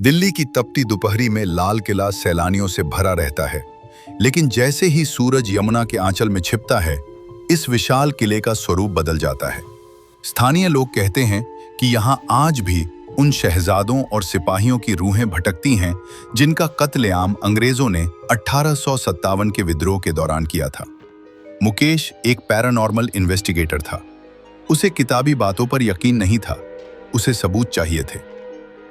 दिल्ली की तपती दोपहरी में लाल किला सैलानियों से भरा रहता है, लेकिन जैसे ही सूरज यमुना के आंचल में छिपता है, इस विशाल किले का स्वरूप बदल जाता है। स्थानीय लोग कहते हैं कि यहाँ आज भी उन शहजादों और सिपाहियों की रूहें भटकती हैं जिनका कत्लेआम अंग्रेजों ने 1857 के विद्रोह के दौरान किया था। मुकेश एक पैरानॉर्मल इन्वेस्टिगेटर था। उसे किताबी बातों पर यकीन नहीं था, उसे सबूत चाहिए थे।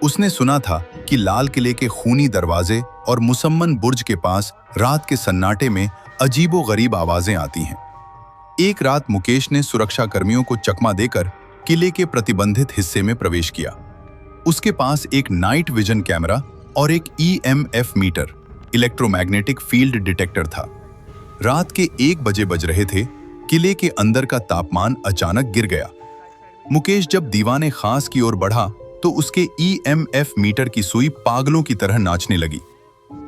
उसने सुना था कि लाल किले के खूनी दरवाजे और मुसम्मन बुर्ज के पास रात के सन्नाटे में अजीबो-गरीब आवाजें आती हैं। एक रात मुकेश ने सुरक्षा कर्मियों को चकमा देकर किले के प्रतिबंधित हिस्से में प्रवेश किया। उसके पास एक नाइट विजन कैमरा और एक EMF meter, electromagnetic field detector था। रात के 1 बजे बज रहे थे। किले के अंदर का तापमान अचानक गिर गया। मुकेश जब दीवाने खास की ओर बढ़ा तो उसके EMF मीटर की सुई पागलों की तरह नाचने लगी।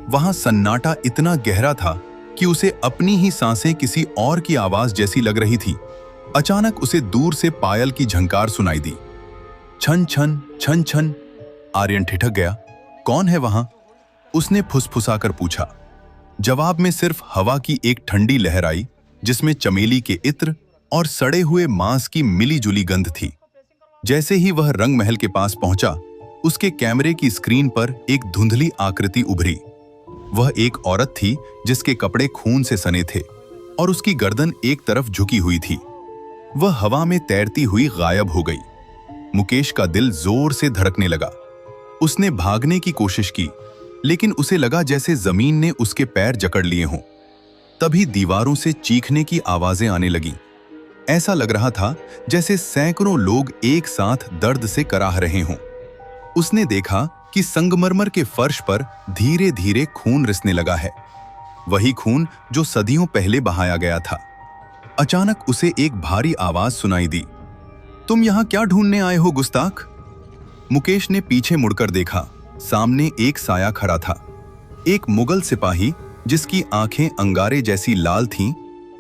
वहां सन्नाटा इतना गहरा था कि उसे अपनी ही सांसें किसी और की आवाज जैसी लग रही थी। अचानक उसे दूर से पायल की झंकार सुनाई दी। छन छन छन छन। आर्यन ठिठक गया। कौन है वहां? उसने फुसफुसाकर पूछा। जवाब में सिर्फ हवा की एक ठंडी लहर आई, जिसमें चमेली के इत्र और सड़े हुए मांस की मिली-जुली गंध थी। जैसे ही वह रंग महल के पास पहुंचा, उसके कैमरे की स्क्रीन पर एक धुंधली आकृति उभरी। वह एक औरत थी जिसके कपड़े खून से सने थे और उसकी गर्दन एक तरफ झुकी हुई थी। वह हवा में तैरती हुई गायब हो गई। मुकेश का दिल जोर से धड़कने लगा। उसने भागने की कोशिश की, लेकिन उसे लगा जैसे जमीन ने उसके पैर जकड़ लिए हों। तभी दीवारों से चीखने की आवाजें आने लगीं। ऐसा लग रहा था जैसे सैकड़ों लोग एक साथ दर्द से कराह रहे हों। उसने देखा कि संगमरमर के फर्श पर धीरे धीरे खून रिसने लगा है, वही खून जो सदियों पहले बहाया गया था। अचानक उसे एक भारी आवाज सुनाई दी। तुम यहां क्या ढूंढने आए हो, गुस्ताख? मुकेश ने पीछे मुड़कर देखा। सामने एक साया खड़ा था, एक मुगल सिपाही जिसकी आंखें अंगारे जैसी लाल थीं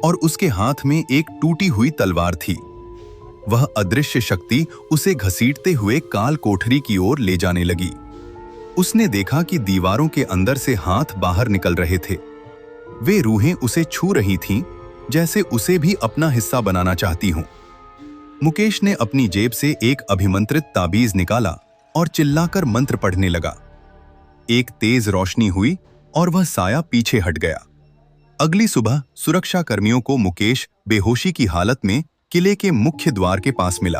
और उसके हाथ में एक टूटी हुई तलवार थी। वह अदृश्य शक्ति उसे घसीटते हुए काल कोठरी की ओर ले जाने लगी। उसने देखा कि दीवारों के अंदर से हाथ बाहर निकल रहे थे। वे रूहें उसे छू रही थीं, जैसे उसे भी अपना हिस्सा बनाना चाहती हों। मुकेश ने अपनी जेब से एक अभिमंत्रित ताबीज निकाला और चिल्लाकर मंत्र पढ़ने लगा। एक तेज रोशनी हुई और वह साया पीछे हट गया। अगली सुबह सुरक्षा कर्मियों को मुकेश बेहोशी की हालत में किले के मुख्य द्वार के पास मिला।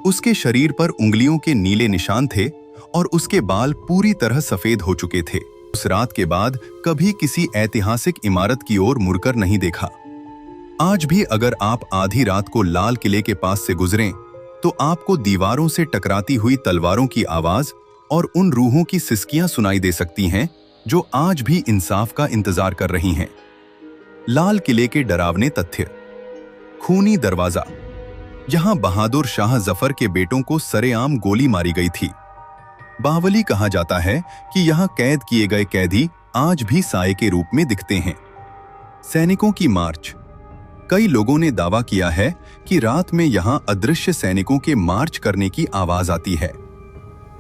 उसके शरीर पर उंगलियों के नीले निशान थे और उसके बाल पूरी तरह सफेद हो चुके थे। उस रात के बाद कभी किसी ऐतिहासिक इमारत की ओर मुड़कर नहीं देखा। आज भी अगर आप आधी रात को लाल किले के पास से गुजरें, तो आपको दीवारों से टकराती हुई तलवारों की आवाज और उन रूहों की सिसकियां सुनाई दे सकती हैं जो आज भी इंसाफ का इंतजार कर रही हैं। लाल किले के डरावने तथ्य। खूनी दरवाजा। यहां बहादुर शाह जफर के बेटों को सरेआम गोली मारी गई थी। बावली कहा जाता है कि यहां कैद किए गए कैदी आज भी साए के रूप में दिखते हैं। सैनिकों की मार्च। कई लोगों ने दावा किया है कि रात में यहां अदृश्य सैनिकों के मार्च करने की आवाज आती है।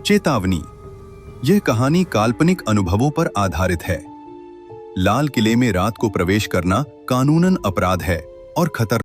चेतावनी। यह कहानी काल्पनिक अनुभवों पर आधारित है। लाल किले में रात को प्रवेश करना कानूनन अपराध है और खतरनाक